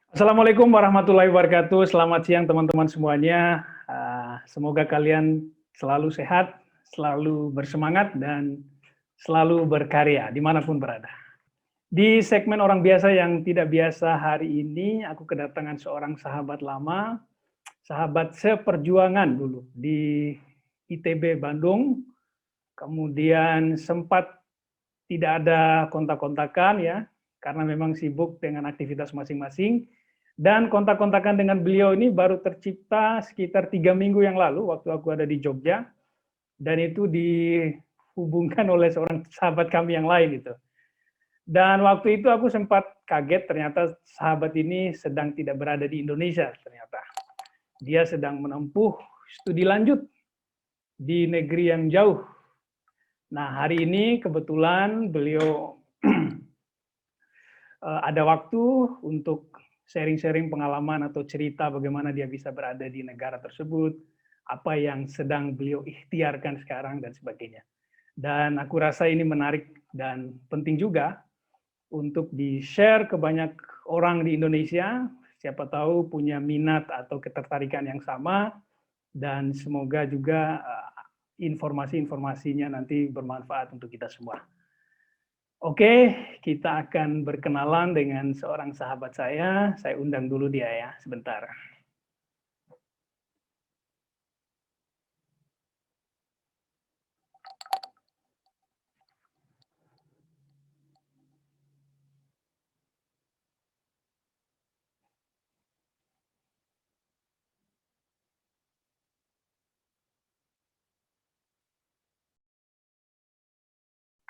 Assalamualaikum warahmatullahi wabarakatuh. Selamat siang teman-teman semuanya. Semoga kalian selalu sehat, selalu bersemangat, dan selalu berkarya dimanapun berada. Di segmen Orang Biasa yang Tidak Biasa hari ini, aku kedatangan seorang sahabat lama, sahabat seperjuangan dulu di ITB Bandung, kemudian sempat tidak ada kontak-kontakan ya, karena memang sibuk dengan aktivitas masing-masing. Dan kontak-kontakan dengan beliau ini baru tercipta sekitar 3 minggu yang lalu waktu aku ada di Jogja, dan itu dihubungkan oleh seorang sahabat kami yang lain itu. Dan waktu itu aku sempat kaget, ternyata sahabat ini sedang tidak berada di Indonesia ternyata. Dia sedang menempuh studi lanjut di negeri yang jauh. Nah, hari ini kebetulan beliau ada waktu untuk sharing-sharing pengalaman atau cerita bagaimana dia bisa berada di negara tersebut, apa yang sedang beliau ikhtiarkan sekarang, dan sebagainya. Dan aku rasa ini menarik dan penting juga untuk di-share ke banyak orang di Indonesia, siapa tahu punya minat atau ketertarikan yang sama, dan semoga juga informasi-informasinya nanti bermanfaat untuk kita semua. Oke, kita akan berkenalan dengan seorang sahabat saya. Saya undang dulu dia ya, sebentar.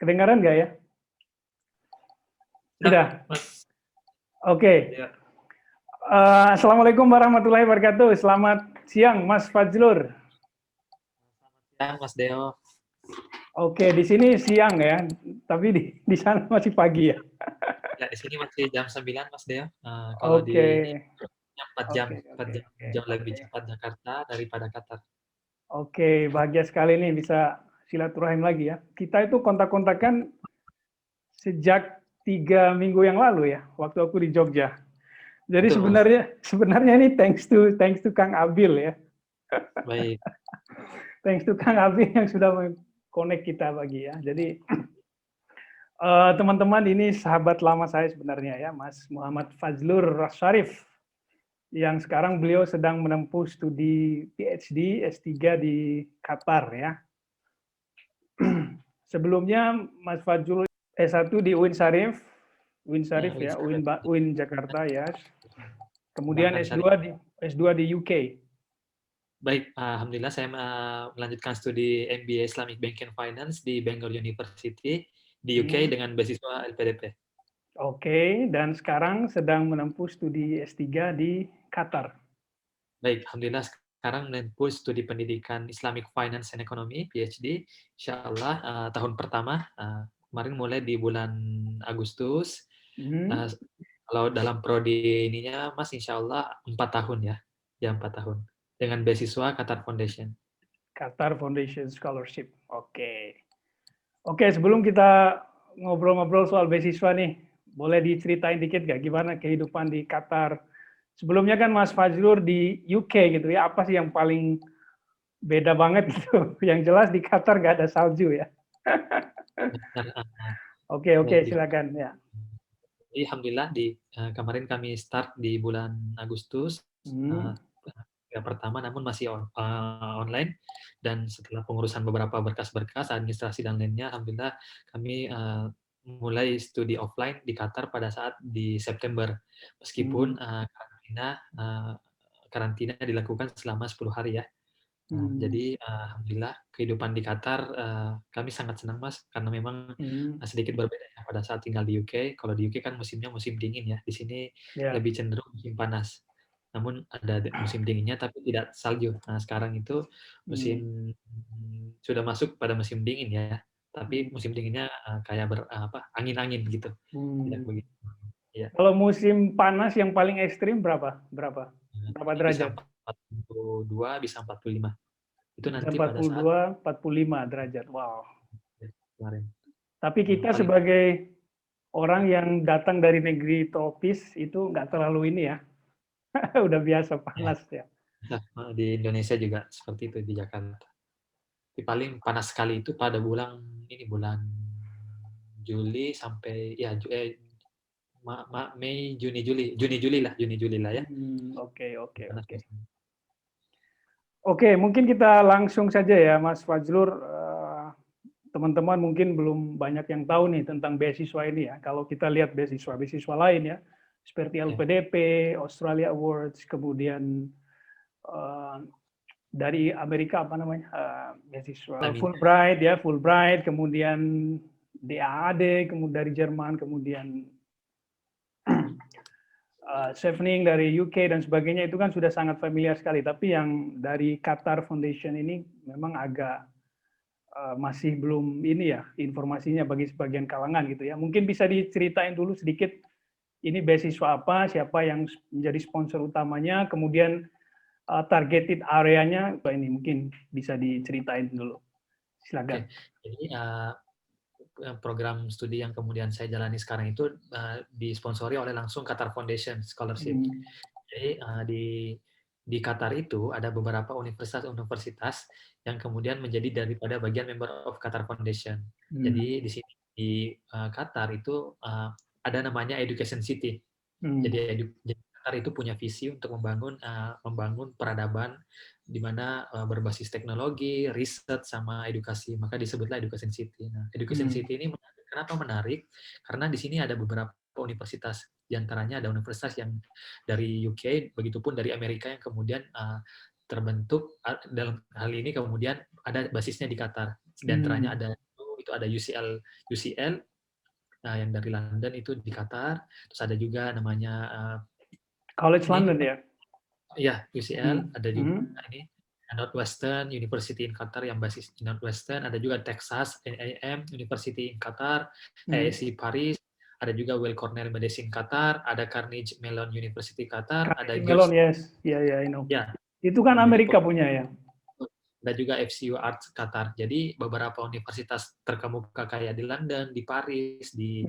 Kedengaran nggak ya? Sudah? Oke. Assalamualaikum warahmatullahi wabarakatuh. Selamat siang, Mas Fajlur. Siang, Mas Deo. Oke, di sini siang ya, tapi di sana masih pagi ya. Ya, di sini masih jam 9, Mas Deo. Kalau di 4 jam, jam lebih cepat Jakarta daripada Qatar. Oke, bahagia sekali nih bisa silaturahim lagi ya. Kita itu kontak-kontakan sejak 3 minggu yang lalu ya, waktu aku di Jogja. Jadi Betul, sebenarnya ini thanks to Kang Abil ya. baik. Thanks to Kang Abil yang sudah connect kita pagi ya. Jadi teman-teman, ini sahabat lama saya sebenarnya ya, Mas Muhammad Fajlur Syarif, yang sekarang beliau sedang menempuh studi PhD S3 di Qatar ya. Sebelumnya Mas Fajlur S1 di UIN Syarif ya, UIN Jakarta ya. Kemudian S2 di UK. Baik, alhamdulillah saya melanjutkan studi MBA Islamic Banking Finance di Bangor University di UK dengan beasiswa LPDP. Oke, dan sekarang sedang menempuh studi S3 di Qatar. Baik, alhamdulillah sekarang menempuh studi pendidikan Islamic Finance and Economy PhD. Insyaallah tahun pertama kemarin mulai di bulan Agustus. Kalau dalam prodi ininya, Mas, insya Allah 4 tahun ya. Ya, 4 tahun. Dengan beasiswa Qatar Foundation. Qatar Foundation Scholarship. Oke. Oke, sebelum kita ngobrol-ngobrol soal beasiswa nih, boleh diceritain dikit nggak gimana kehidupan di Qatar? Sebelumnya kan Mas Fajlur di UK gitu ya, apa sih yang paling beda banget gitu? Yang jelas di Qatar nggak ada salju ya. Oke, silakan ya. Jadi alhamdulillah kemarin kami start di bulan Agustus. Yang pertama namun masih online, dan setelah pengurusan beberapa berkas-berkas administrasi dan lainnya, alhamdulillah kami mulai studi offline di Qatar pada saat di September, meskipun karantina dilakukan selama 10 hari ya. Jadi alhamdulillah kehidupan di Qatar kami sangat senang, Mas, karena memang sedikit berbeda ya pada saat tinggal di UK. Kalau di UK kan musimnya musim dingin ya, di sini lebih cenderung musim panas. Namun ada musim dinginnya tapi tidak salju. Nah, sekarang itu musim sudah masuk pada musim dingin ya, tapi musim dinginnya kayak angin-angin gitu. Tidak begitu. Ya. Kalau musim panas yang paling ekstrim berapa? Berapa derajat? Bisa 42, bisa 45. Itu nanti 42, pada saat 45 derajat. Wow. Kemarin. Tapi kita sebagai orang yang datang dari negeri tropis itu nggak terlalu ini ya, Udah biasa Ya, panas ya. di Indonesia juga seperti itu di Jakarta. Tapi paling panas sekali itu pada bulan Juli sampai ya Mei, Juni Juli lah ya. Oke, oke, Panas oke. biasanya. Oke, mungkin kita langsung saja ya, Mas Fajrul. Teman-teman mungkin belum banyak yang tahu nih tentang beasiswa ini ya. Kalau kita lihat beasiswa lain ya, seperti Ya, LPDP, Australia Awards, kemudian eh, dari Amerika apa namanya, beasiswa amin. Fulbright, kemudian DAAD, kemudian dari Jerman, kemudian Chevening dari UK dan sebagainya itu kan sudah sangat familiar sekali. Tapi yang dari Qatar Foundation ini memang agak masih belum ini ya informasinya bagi sebagian kalangan gitu ya. Mungkin bisa diceritain dulu sedikit ini beasiswa apa, siapa yang menjadi sponsor utamanya, kemudian targeted areanya, ini mungkin bisa diceritain dulu. Silakan. Oke, jadi program studi yang kemudian saya jalani sekarang itu disponsori oleh langsung Qatar Foundation Scholarship. Jadi di Qatar itu ada beberapa universitas-universitas yang kemudian menjadi daripada bagian member of Qatar Foundation. Jadi di sini di Qatar itu ada namanya Education City. Jadi Qatar itu punya visi untuk membangun peradaban di mana berbasis teknologi, riset, sama edukasi. Maka disebutlah Education City. Nah, Education City ini kenapa menarik? Karena di sini ada beberapa universitas. Di antaranya ada universitas yang dari UK, begitupun dari Amerika yang kemudian terbentuk dalam hal ini kemudian ada basisnya di Qatar. Di antaranya itu ada UCL yang dari London itu di Qatar. Terus ada juga namanya College ini London ya. ya UCL, ada juga ini Northwestern University in Qatar yang basis di Northwestern, ada juga Texas A&M University in Qatar, ASC Paris, ada juga Weill Cornell Medicine Qatar, ada Carnegie Mellon University Qatar, ada Carnegie Mellon, Gibbs, yes, ya, I know. ya, Itu kan jadi Amerika punya ya. ada juga FCU Arts Qatar. Jadi beberapa universitas terkemuka kayak di London, di Paris, di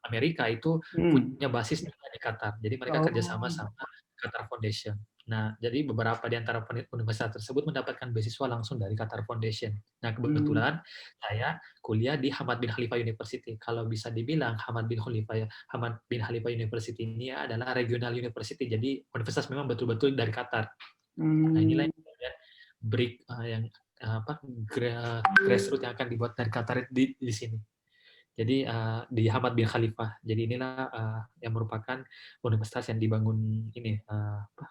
Amerika itu punya basis di Qatar. Jadi mereka kerjasama sama Qatar Foundation. Nah, jadi beberapa di antara universitas tersebut mendapatkan beasiswa langsung dari Qatar Foundation. Nah, kebetulan saya kuliah di Hamad bin Khalifa University. Kalau bisa dibilang Hamad bin Khalifa University ini adalah regional university. Jadi universitas memang betul-betul dari Qatar. Nah, inilah yang yang grassroots yang akan dibuat dari Qatar di sini. Jadi di Hamad bin Khalifa. Jadi inilah yang merupakan universitas yang dibangun ini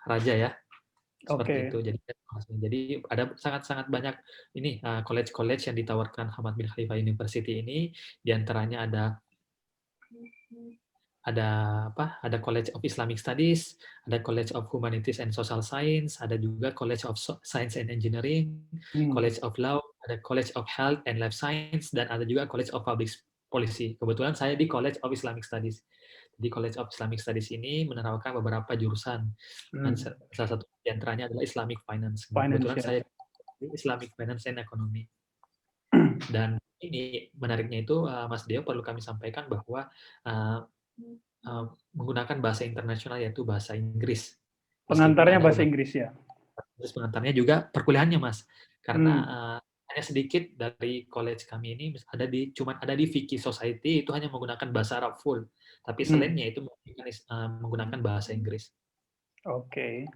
raja ya. Seperti itu. Jadi ada sangat-sangat banyak ini college-college yang ditawarkan Hamad bin Khalifa University ini. Di antaranya ada College of Islamic Studies, ada College of Humanities and Social Science, ada juga College of Science and Engineering, College of Law, ada College of Health and Life Science, dan ada juga College of Public Policy. Kebetulan saya di College of Islamic Studies. Di College of Islamic Studies ini menerapkan beberapa jurusan. Dan salah satu di antaranya adalah Islamic Finance. Kebetulan saya di Islamic Finance and Economy. Dan ini menariknya itu, Mas Deo, perlu kami sampaikan bahwa menggunakan bahasa internasional yaitu bahasa Inggris. Pengantarnya bahasa Inggris ya. Terus pengantarnya juga perkuliahannya, Mas. Karena hanya sedikit dari college kami ini cuma ada di Fiqh Society itu hanya menggunakan bahasa Arab full. Tapi selainnya itu menggunakan bahasa Inggris. Oke.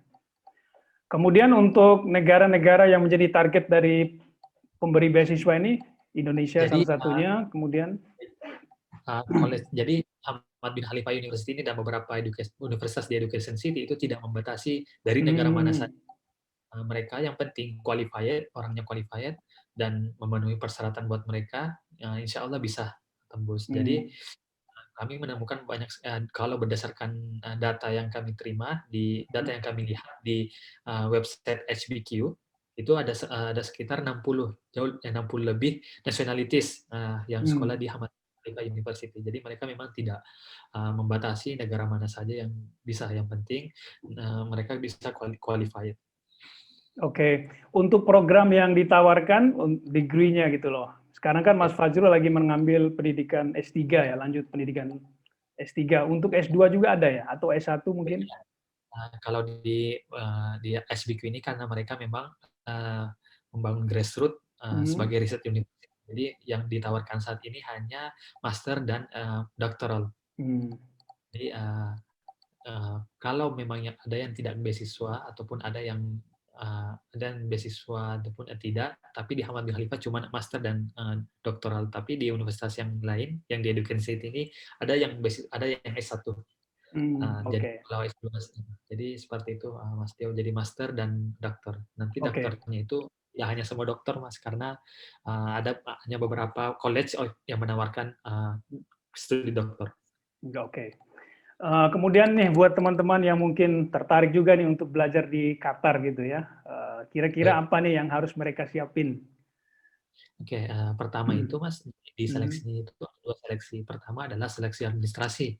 Kemudian untuk negara-negara yang menjadi target dari pemberi beasiswa ini, Indonesia salah satunya, kemudian jadi Hamad bin Khalifa University ini dan beberapa universitas di Education City itu tidak membatasi dari negara mana saja. Mereka yang penting qualified, orangnya qualified, dan memenuhi persyaratan buat mereka, insya Allah bisa tembus. Jadi kami menemukan banyak, kalau berdasarkan data yang kami terima, data yang kami lihat di website HBQ, itu ada sekitar 60 lebih nationalities yang sekolah di Hamad University. Jadi mereka memang tidak membatasi negara mana saja yang bisa. Yang penting mereka bisa qualified. Oke, untuk program yang ditawarkan degree-nya gitu loh. Sekarang kan Mas Fajrul lagi mengambil pendidikan S3 ya, lanjut pendidikan S3. Untuk S2 juga ada ya, atau S1 mungkin? Kalau di SBQ ini karena mereka memang membangun grassroots sebagai riset universitas. Jadi yang ditawarkan saat ini hanya master dan doctoral. Jadi kalau memang ada yang tidak beasiswa ataupun ada yang beasiswa ataupun tidak, tapi di Hamad bin Khalifah cuma master dan doktoral. Tapi di universitas yang lain, yang di Education City ini ada yang S1. Jadi kalau S2, jadi seperti itu Mas Tio, jadi master dan doktor. Nanti dokternya itu ya hanya semua dokter Mas, karena ada hanya beberapa college yang menawarkan studi doktor. Oke. Kemudian nih buat teman-teman yang mungkin tertarik juga nih untuk belajar di Qatar gitu ya, kira-kira apa nih yang harus mereka siapin? Oke, pertama itu Mas, di seleksinya itu dua seleksi. Pertama adalah seleksi administrasi.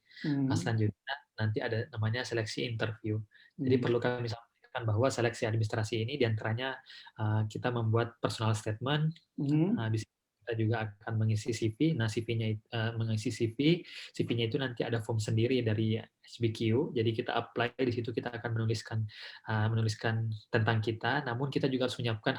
Selanjutnya nanti ada namanya seleksi interview. Jadi perlu kami sampaikan bahwa seleksi administrasi ini diantaranya kita membuat personal statement, habis kita juga akan mengisi CV. Nah, mengisi CV-nya itu nanti ada form sendiri dari SBQ. Jadi kita apply di situ, kita akan menuliskan tentang kita. Namun kita juga harus menyiapkan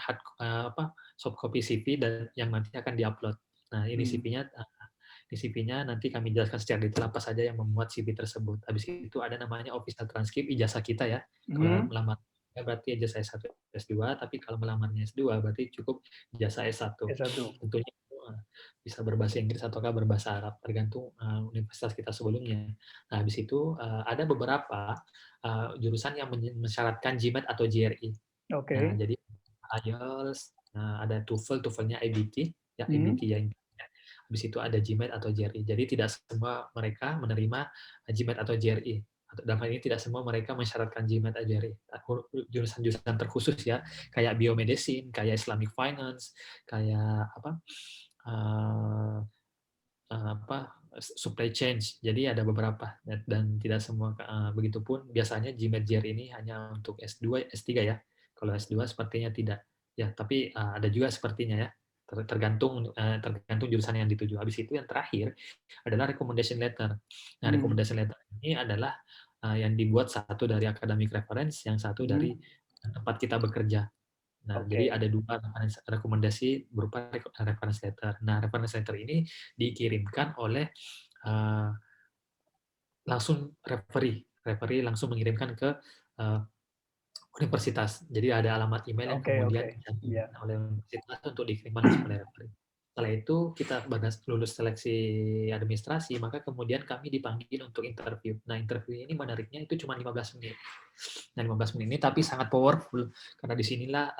soft copy CV dan yang nanti akan diupload. Nah, ini CV-nya nanti kami jelaskan secara detail apa saja yang memuat CV tersebut. Habis itu ada namanya official transcript ijazah kita ya. Kalau melamar berarti ijazah S1, S2, tapi kalau melamarnya S2 berarti cukup ijazah S1. Tentunya bisa berbahasa Inggris ataukah berbahasa Arab, tergantung universitas kita sebelumnya. Nah, habis itu ada beberapa jurusan yang mensyaratkan GMAT atau GRE. Nah, jadi IELTS, ada TOEFL, TOEFL-nya IBT, ya IBT ya. Habis itu ada GMAT atau GRE. Jadi tidak semua mereka menerima GMAT atau GRE. Dalam hal ini tidak semua mereka mensyaratkan GMAT atau GRE. Jurusan-jurusan terkhusus ya, kayak biomedicine, kayak Islamic finance, kayak supply chain. Jadi ada beberapa dan tidak semua. Begitupun biasanya GMAT GRE ini hanya untuk S2, S3 ya. Kalau S2 sepertinya tidak. Ya, tapi ada juga sepertinya ya. Tergantung jurusan yang dituju. Habis itu yang terakhir adalah recommendation letter. Nah, recommendation letter ini adalah yang dibuat satu dari academic reference, yang satu dari tempat kita bekerja. Nah, jadi ada dua rekomendasi berupa reference letter. Nah, reference letter ini dikirimkan oleh langsung referee langsung mengirimkan ke universitas. Jadi ada alamat email yang kemudian dicantumkan oleh universitas untuk dikirimkan langsung oleh referee. Setelah itu kita lulus seleksi administrasi, maka kemudian kami dipanggil untuk interview. Nah, interview ini menariknya itu cuma 15 menit. Nah, 15 menit ini tapi sangat powerful, karena disinilah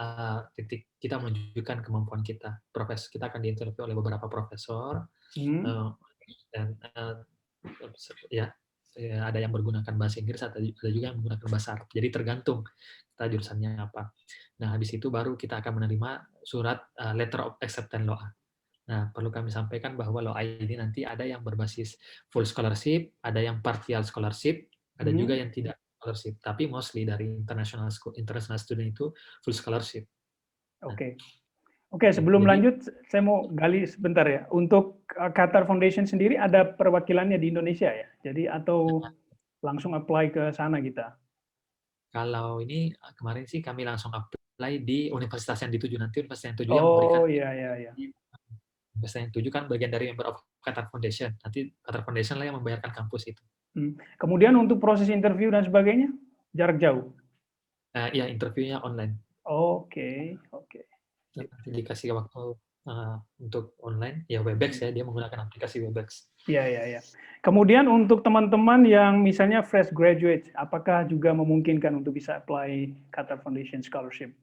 titik kita menunjukkan kemampuan kita. Kita akan diinterview oleh beberapa profesor, dan ya, ada yang menggunakan bahasa Inggris, ada juga yang menggunakan bahasa Arab. Jadi tergantung kita jurusannya apa. Nah, habis itu baru kita akan menerima surat letter of acceptance LOA. Nah, perlu kami sampaikan bahwa LOA ini nanti ada yang berbasis full scholarship, ada yang partial scholarship, ada juga yang tidak scholarship. Tapi mostly dari international student itu full scholarship. Oke, sebelum lanjut, saya mau gali sebentar ya. Untuk Qatar Foundation sendiri ada perwakilannya di Indonesia ya? Jadi atau langsung apply ke sana kita? Kalau ini kemarin sih kami langsung apply di universitas yang dituju. Nanti universitas yang dituju yang memberikan. Universitas yang dituju kan bagian dari member of Qatar Foundation. Nanti Qatar Foundation lah yang membayarkan kampus itu. Kemudian untuk proses interview dan sebagainya, jarak jauh? Ya, interviewnya online. Oke. Nanti dikasih waktu untuk online, ya Webex ya, dia menggunakan aplikasi Webex. Iya. Kemudian untuk teman-teman yang misalnya fresh graduate, apakah juga memungkinkan untuk bisa apply Qatar Foundation Scholarship?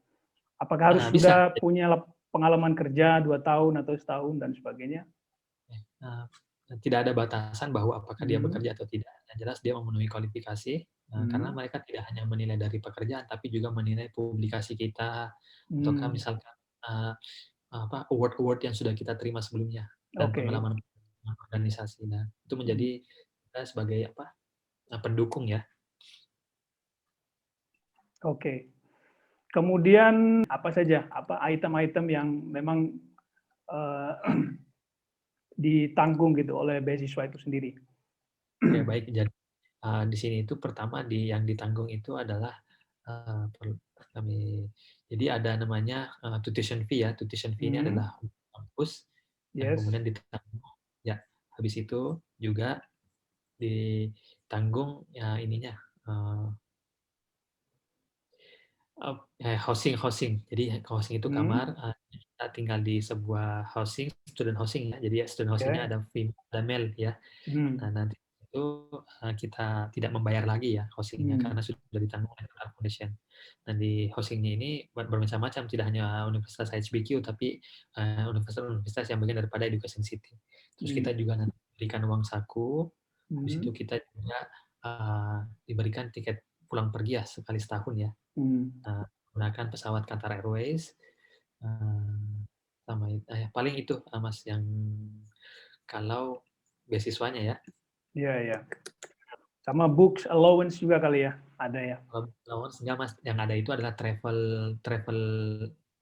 Apakah harus sudah punya pengalaman kerja 2 tahun atau setahun dan sebagainya? Tidak ada batasan bahwa apakah dia bekerja atau tidak. Yang jelas dia memenuhi kualifikasi, karena mereka tidak hanya menilai dari pekerjaan, tapi juga menilai publikasi kita, ataukah misalkan award-award yang sudah kita terima sebelumnya, dan pengalaman organisasi. Nah, itu menjadi kita sebagai pendukung ya. Oke. Kemudian apa saja item-item yang memang ditanggung gitu oleh beasiswa itu sendiri? Oke, baik. Jadi Di sini itu pertama yang ditanggung itu adalah kami jadi ada namanya tuition fee ya. Tuition fee ini Hmm, adalah kampus yang yes. kemudian ditanggung. Ya, habis itu juga ditanggung ya ininya eh, housing. Jadi housing itu Hmm, kamar, kita tinggal di sebuah housing, student housing ya. Jadi student housingnya ya. ada female, ada male ya. Nah, Hmm, nanti itu kita tidak membayar lagi ya housing-nya hmm, karena sudah ditanggung oleh Qatar Foundation. Dan di housing-nya ini bermacam-macam, tidak hanya Universitas HBQ, tapi universitas-universitas yang bagian daripada Education City. Terus kita hmm, juga nanti diberikan uang saku, habis itu hmm, kita juga diberikan tiket pulang pergi ya sekali setahun ya. hmm. Menggunakan pesawat Qatar Airways, sama paling itu Mas yang kalau beasiswanya ya. Ya, ya. Sama books allowance juga kali ya, ada ya. Kalau allowance enggak Mas, yang ada itu adalah travel travel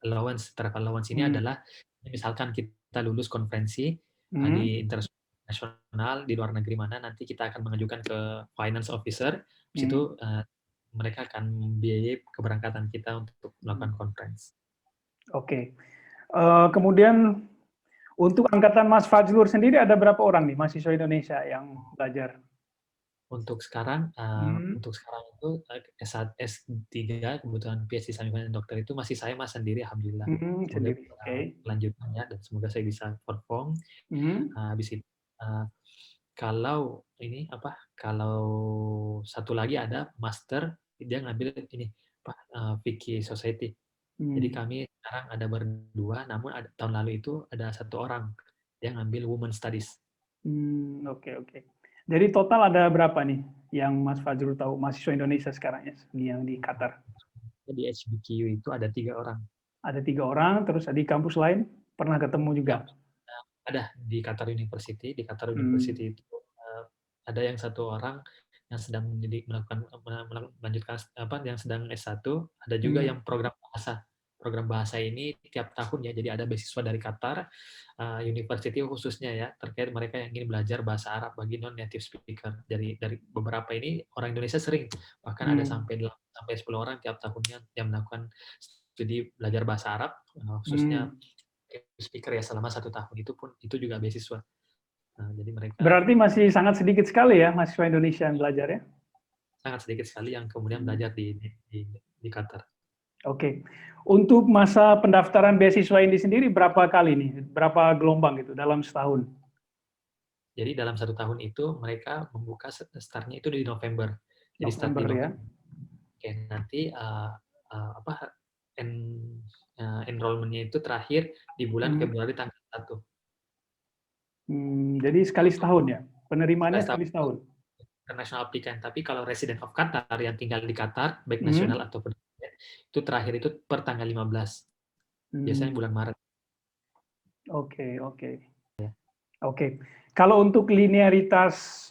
allowance. Travel allowance ini Hmm, adalah misalkan kita lulus konferensi hmm, di internasional di luar negeri mana, nanti kita akan mengajukan ke finance officer, di hmm, situ mereka akan membiayai keberangkatan kita untuk hmm. melakukan conference. Oke. Kemudian untuk angkatan Mas Fajlur sendiri ada berapa orang nih mahasiswa Indonesia yang belajar? Hmm, Untuk sekarang itu S1, S3 kebetulan PhD sambil dokter itu masih saya Mas sendiri alhamdulillah. Semoga sendiri. bisa Oke. kelanjutannya dan semoga saya bisa perform. Hmm, Habis itu kalau ini apa? Kalau satu lagi ada master dia ngambil ini apa? Vicky Society. Jadi hmm, kami sekarang ada berdua, namun tahun lalu itu ada satu orang dia ngambil Women Studies. oke, oke. Jadi total ada berapa nih yang Mas Fajrul tahu mahasiswa Indonesia sekarang ya, yang di Qatar? Di HBQ itu ada 3 orang. Ada 3 orang, terus di kampus lain pernah ketemu juga. Yang ada di Qatar University. Di Qatar Hmm, University itu ada yang satu orang yang sedang melanjutkan apa yang sedang S1, ada juga hmm, yang program bahasa. Program bahasa ini tiap tahun ya, jadi ada beasiswa dari Qatar University khususnya ya terkait mereka yang ingin belajar bahasa Arab bagi non native speaker. Dari beberapa ini orang Indonesia sering, bahkan ada hmm, sampai 10 orang tiap tahunnya yang melakukan studi belajar bahasa Arab khususnya hmm. speaker ya selama 1 tahun itu juga beasiswa. Nah, jadi mereka Berarti masih sangat sedikit sekali ya mahasiswa Indonesia yang belajar ya? sangat sedikit sekali yang kemudian Hmm, belajar di Qatar. oke. Untuk masa pendaftaran beasiswa ini sendiri berapa kali nih? Berapa gelombang gitu dalam setahun? Jadi dalam 1 tahun itu mereka membuka startnya itu di November. Jadi start di November ya. November. Oke, nanti apa enrollment-nya itu terakhir di bulan Hmm, Februari tanggal 1. jadi sekali setahun ya? Penerimaannya Start sekali setahun? international applicant. Tapi kalau resident of Qatar yang tinggal di Qatar, baik nasional Hmm, atau permanent, itu terakhir itu per tanggal 15. Biasanya hmm, bulan Maret. oke, oke. Oke, kalau untuk linearitas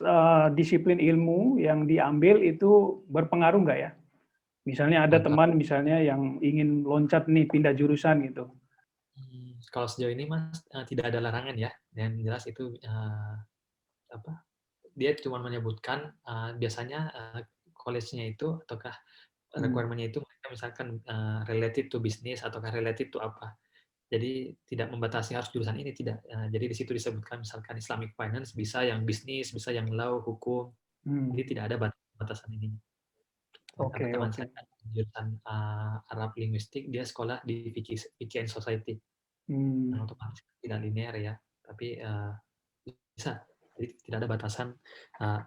disiplin ilmu yang diambil itu berpengaruh nggak ya? Misalnya ada Untuk teman misalnya yang ingin loncat nih pindah jurusan gitu. kalau sejauh ini Mas tidak ada larangan ya. Yang jelas itu apa? Dia cuma menyebutkan biasanya college-nya itu ataukah Hmm, requirement-nya itu mereka misalkan related to business ataukah related to apa. Jadi tidak membatasi harus jurusan ini tidak. Jadi di situ disebutkan misalkan Islamic Finance bisa yang bisnis, bisa yang law, hukum. Jadi hmm, tidak ada batasan ini. Karena oke, teman oke. saya jurusan Arab Linguistik, dia sekolah di Vicky and Society. Nah, Hmm, otomatis tidak linear ya, tapi bisa. Jadi tidak ada batasan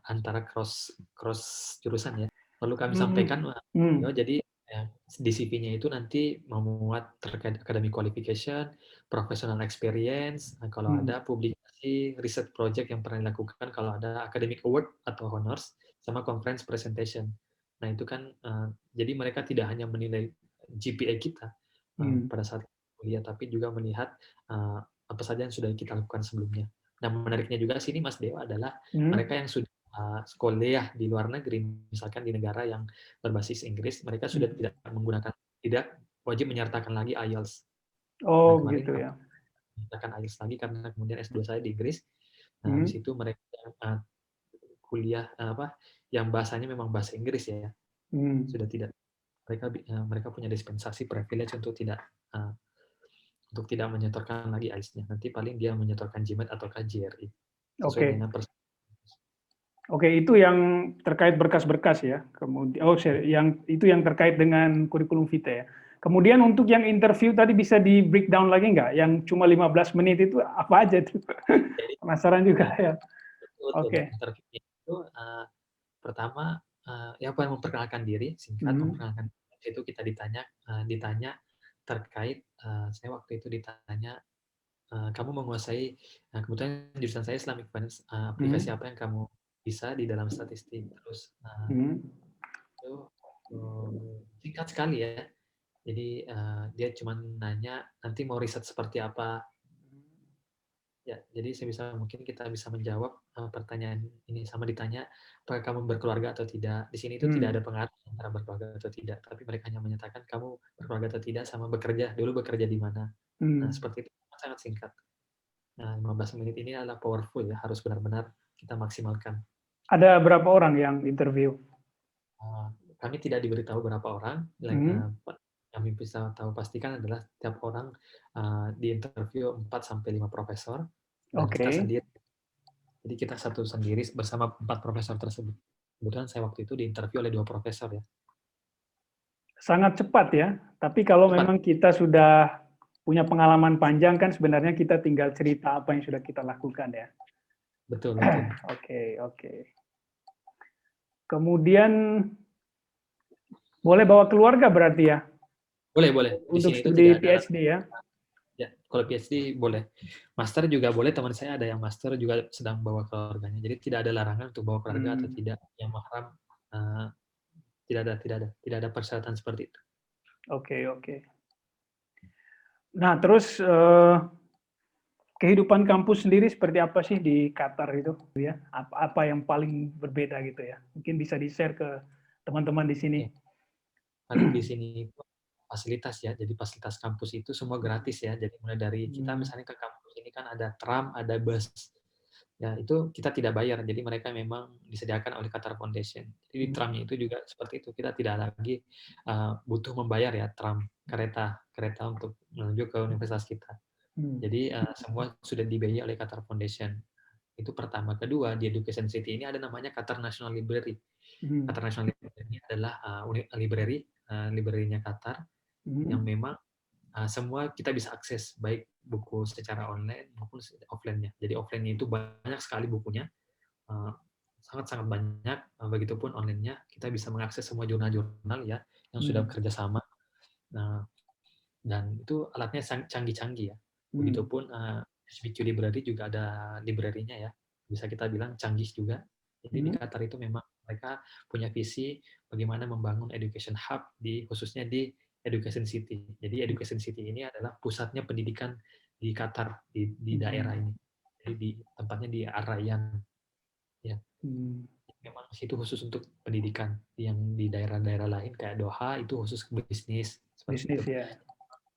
antara cross cross jurusan ya. Perlu kami hmm, sampaikan, hmm, jadi di CV-nya itu nanti memuat terkait academic qualification, professional experience, kalau hmm, ada publikasi, research project yang pernah dilakukan, kalau ada academic award atau honors, sama conference presentation. Nah itu kan, jadi mereka tidak hanya menilai GPA kita hmm, pada saat kuliah, tapi juga melihat apa saja yang sudah kita lakukan sebelumnya. Nah menariknya juga sini Mas Dewa adalah hmm, mereka yang sudah kuliah di luar negeri, misalkan di negara yang berbasis Inggris, mereka sudah hmm. tidak wajib menyertakan lagi IELTS. Oh Nah kemarin begitu ya. menyertakan IELTS lagi karena kemudian S2 saya di Inggris. Nah habis Hmm, itu mereka kuliah yang bahasanya memang bahasa Inggris ya. Sudah tidak, mereka punya dispensasi privilege untuk tidak menyetorkan lagi AIS-nya. Nanti paling dia menyetorkan GMAT atau KJRI sesuai dengan Oke, itu yang terkait berkas-berkas ya. Kemudian, yang terkait dengan kurikulum vitae ya. Kemudian untuk yang interview tadi bisa di breakdown lagi nggak? Yang cuma 15 menit itu apa aja tuh? Penasaran juga ya. Oke. Interviewnya itu pertama yang paling memperkenalkan diri, singkat memperkenalkan itu kita ditanya terkait saya waktu itu ditanya kamu menguasai kebetulan jurusan saya Islamic Finance, aplikasi apa yang kamu bisa di dalam statistik, terus itu singkat sekali ya. Jadi dia cuma nanya nanti mau riset seperti apa. Ya, jadi mungkin kita bisa menjawab pertanyaan ini sama ditanya apakah kamu berkeluarga atau tidak. Di sini itu tidak ada pengaruh antara berkeluarga atau tidak, tapi mereka hanya menyatakan kamu berkeluarga atau tidak sama dulu bekerja di mana. Nah, seperti itu sangat singkat. Nah, 15 menit ini adalah powerful ya, harus benar-benar kita maksimalkan. Ada berapa orang yang interview? Kami tidak diberitahu berapa orang. Kami bisa tahu pastikan adalah tiap orang diinterview 4 sampai 5 profesor dan kita sendiri. Jadi kita satu sendiri bersama 4 profesor tersebut. Kebetulan saya waktu itu diinterview oleh 2 profesor ya. Sangat cepat ya. Tapi kalau memang kita sudah punya pengalaman panjang kan sebenarnya kita tinggal cerita apa yang sudah kita lakukan ya. Betul. Oke. Kemudian boleh bawa keluarga berarti ya? Boleh. Untuk studi PhD ya? Ya, kalau PhD boleh. Master juga boleh, teman saya ada yang master juga sedang bawa keluarganya. Jadi tidak ada larangan untuk bawa keluarga atau tidak. Yang mahram tidak ada persyaratan seperti itu. Oke. Nah, terus kehidupan kampus sendiri seperti apa sih di Qatar itu ya? Apa yang paling berbeda gitu ya? Mungkin bisa di-share ke teman-teman di sini. Paling di sini fasilitas ya. Jadi fasilitas kampus itu semua gratis ya. Jadi mulai dari kita misalnya ke kampus ini kan ada tram, ada bus. Ya, itu kita tidak bayar. Jadi mereka memang disediakan oleh Qatar Foundation. Jadi di tramnya itu juga seperti itu. Kita tidak lagi butuh membayar ya tram, kereta untuk menuju ke universitas kita. Jadi semua sudah dibiayai oleh Qatar Foundation. Itu pertama. Kedua, di Education City ini ada namanya Qatar National Library. Qatar National Library ini adalah library-nya Qatar yang memang semua kita bisa akses, baik buku secara online maupun offline-nya. Jadi offline-nya itu banyak sekali bukunya, sangat-sangat banyak. Begitupun online-nya, kita bisa mengakses semua jurnal-jurnal ya yang sudah bekerja sama. Dan itu alatnya canggih-canggih ya. Begitupun HBQ Library juga ada library-nya ya. Bisa kita bilang canggih juga. Jadi di Qatar itu memang mereka punya visi bagaimana membangun education hub khususnya di Education City. Jadi Education City ini adalah pusatnya pendidikan di Qatar, di daerah ini. Jadi tempatnya di Ar-Rayyan. Ya. Memang itu khusus untuk pendidikan. Yang di daerah-daerah lain kayak Doha itu khusus bisnis. Bisnis ya.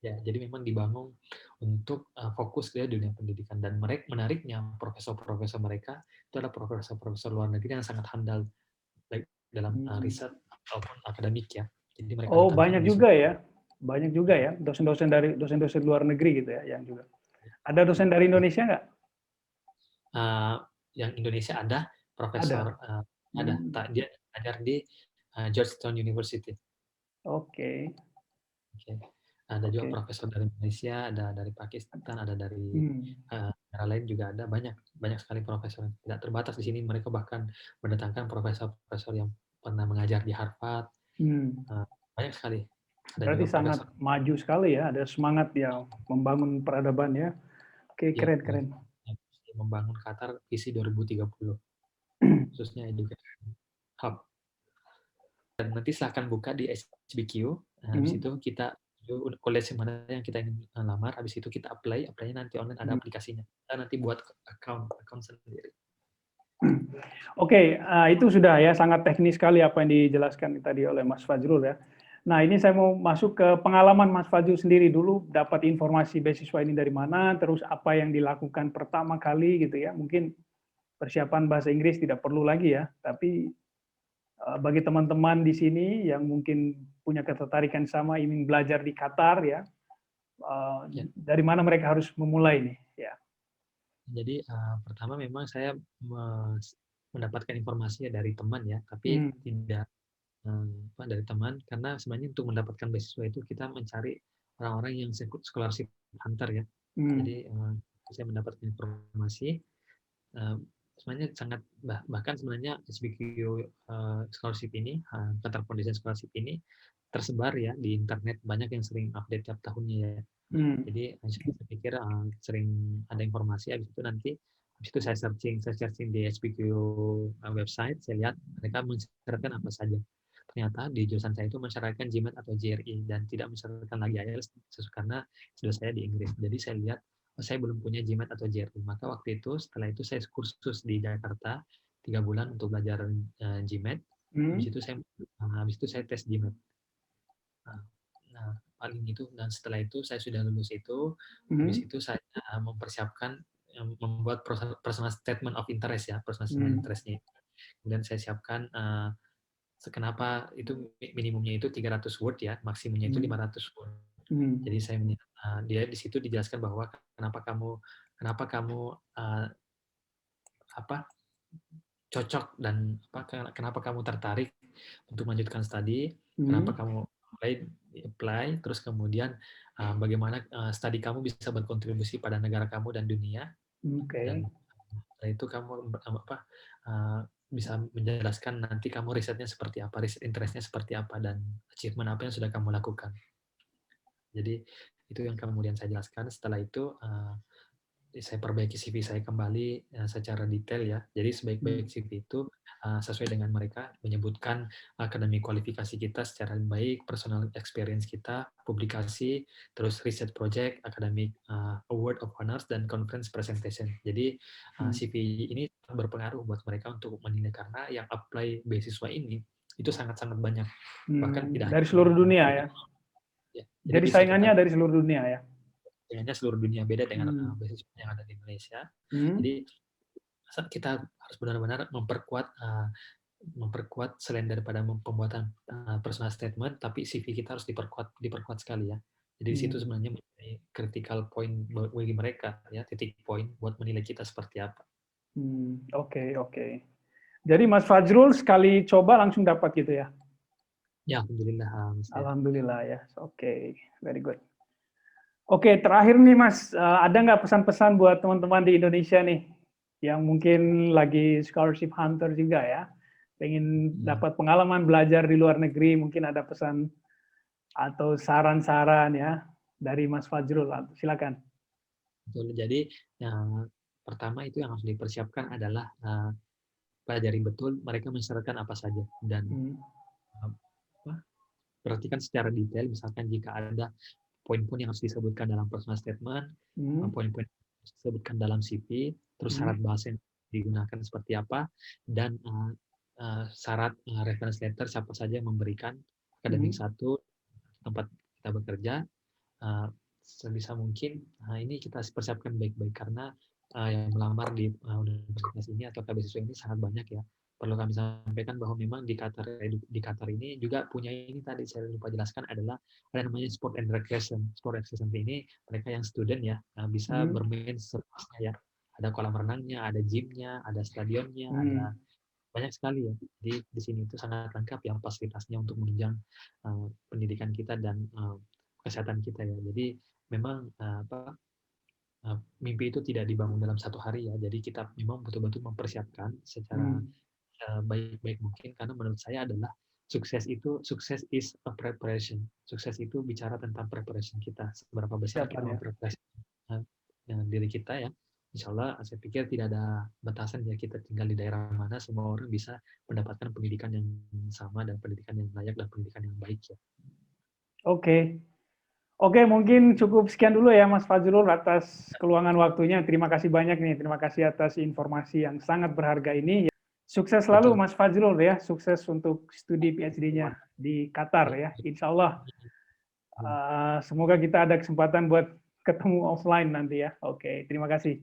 Ya, jadi memang dibangun untuk fokus ke dunia pendidikan. Dan menariknya profesor-profesor mereka itu adalah profesor-profesor luar negeri yang sangat handal baik dalam riset ataupun akademik ya. Jadi mereka banyak juga ya. Banyak juga ya dosen-dosen luar negeri gitu ya yang juga. Ada dosen dari Indonesia nggak? Yang Indonesia ada profesor ada. Dia ajar di Georgetown University. Oke. Ada juga profesor dari Malaysia, ada dari Pakistan, ada dari negara lain juga ada, banyak sekali profesor. Tidak terbatas di sini, mereka bahkan mendatangkan profesor-profesor yang pernah mengajar di Harvard. Banyak sekali. Berarti sangat maju sekali ya, ada semangat ya membangun peradaban ya. Oke, keren. Membangun Qatar visi 2030, khususnya education hub. Dan nanti silahkan buka di HBQ, habis itu kita college mana yang kita ingin lamar, habis itu kita apply-nya nanti online, ada aplikasinya. Kita nanti buat account sendiri. Oke, itu sudah ya, sangat teknis sekali apa yang dijelaskan tadi oleh Mas Fajrul ya. Nah, ini saya mau masuk ke pengalaman Mas Fajrul sendiri dulu, dapat informasi beasiswa ini dari mana, terus apa yang dilakukan pertama kali gitu ya. Mungkin persiapan bahasa Inggris tidak perlu lagi ya, tapi bagi teman-teman di sini yang mungkin punya ketertarikan sama ingin belajar di Qatar ya, Ya. dari mana mereka harus memulai nih? Ya. Jadi pertama memang saya mendapatkan informasinya dari teman ya, tapi tidak dari teman, karena sebenarnya untuk mendapatkan beasiswa itu kita mencari orang-orang yang scholarship hunter ya. Jadi saya mendapatkan informasi sebenarnya sangat bahkan sebenarnya SBQ scholarship ini, Qatar Foundation Scholarship ini tersebar ya di internet, banyak yang sering update tiap tahunnya ya. Jadi saya pikir sering ada informasi, habis itu saya searching di SBQ website, saya lihat mereka mensyaratkan apa saja. Ternyata di jurusan saya itu mensyaratkan GMAT atau GRE dan tidak mensyaratkan lagi IELTS karena sudah saya di Inggris. Jadi saya lihat saya belum punya GMAT atau GRE. Maka waktu itu setelah itu saya kursus di Jakarta 3 bulan untuk belajar GMAT. Habis itu saya tes GMAT. Nah, paling itu, dan setelah itu saya sudah lulus itu, habis itu saya mempersiapkan membuat personal statement of interest ya, personal statement interestnya. Kemudian saya siapkan kenapa itu minimumnya itu 300 word ya, maksimumnya itu 500 word. Jadi saya dia di situ dijelaskan bahwa kenapa kamu cocok dan kenapa kamu tertarik untuk melanjutkan studi, kenapa kamu apply, terus kemudian bagaimana studi kamu bisa berkontribusi pada negara kamu dan dunia. Dan setelah itu kamu bisa menjelaskan nanti kamu risetnya seperti apa, riset interestnya seperti apa, dan achievement apa yang sudah kamu lakukan. Jadi itu yang kemudian saya jelaskan. Setelah itu saya perbaiki CV saya kembali secara detail ya. Jadi sebaik-baik CV itu sesuai dengan mereka, menyebutkan akademik kualifikasi kita secara baik, personal experience kita, publikasi, terus research project, academic award of honors, dan conference presentation. Jadi CV ini berpengaruh buat mereka untuk menilai, karena yang apply beasiswa ini itu sangat-sangat banyak. Bahkan tidak dari seluruh dunia ya. Jadi saingannya dari seluruh dunia ya. Saingannya seluruh dunia, beda dengan beasiswa yang ada di Indonesia. Jadi kita harus benar-benar memperkuat selain daripada pembuatan personal statement, tapi CV kita harus diperkuat sekali ya. Jadi di situ sebenarnya menjadi critical point bagi mereka ya, titik poin buat menilai kita seperti apa. Oke. Jadi Mas Fajrul sekali coba langsung dapat gitu ya? Ya, alhamdulillah. Alhamdulillah ya. Oke, very good. Oke, terakhir nih Mas, ada nggak pesan-pesan buat teman-teman di Indonesia nih, yang mungkin lagi scholarship hunter juga ya, pengen dapat pengalaman belajar di luar negeri, mungkin ada pesan atau saran-saran ya dari Mas Fajrul, silakan. Betul. Jadi yang pertama itu yang harus dipersiapkan adalah pelajari betul mereka mensyaratkan apa saja, dan perhatikan secara detail. Misalkan jika ada poin-poin yang harus disebutkan dalam personal statement, poin-poin yang harus disebutkan dalam CV, terus syarat bahasa yang digunakan seperti apa, dan syarat reference letter siapa saja yang memberikan, akademik 1, tempat kita bekerja, sebisa mungkin ini kita persiapkan baik-baik, karena yang melamar di universitas ini atau beasiswa ini sangat banyak ya. Perlu kami sampaikan bahwa memang di Qatar ini juga punya ini, tadi saya lupa jelaskan, adalah ada namanya sport and recreation. Sport and recreation ini mereka yang student ya bisa bermain sepuasnya ya. Ada kolam renangnya, ada gymnya, ada stadionnya, ada banyak sekali ya. Jadi di sini itu sangat lengkap ya fasilitasnya untuk menunjang pendidikan kita dan kesehatan kita ya. Jadi memang mimpi itu tidak dibangun dalam satu hari ya. Jadi kita memang betul-betul mempersiapkan secara baik-baik mungkin, karena menurut saya adalah sukses is a preparation. Sukses itu bicara tentang preparation kita, seberapa besar kita mempreparasi diri kita ya. Insya Allah saya pikir tidak ada batasan ya, kita tinggal di daerah mana, semua orang bisa mendapatkan pendidikan yang sama dan pendidikan yang layak dan pendidikan yang baik ya. Oke, mungkin cukup sekian dulu ya Mas Fajrul atas keluangan waktunya. Terima kasih banyak nih, terima kasih atas informasi yang sangat berharga ini. Sukses selalu Mas Fajrul ya, sukses untuk studi PhD-nya di Qatar ya, insya Allah. Semoga kita ada kesempatan buat ketemu offline nanti ya. Oke, terima kasih.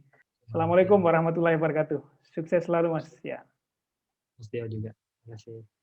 Assalamualaikum warahmatullahi wabarakatuh. Sukses selalu Mas. Ya. Mas Deo juga. Terima kasih.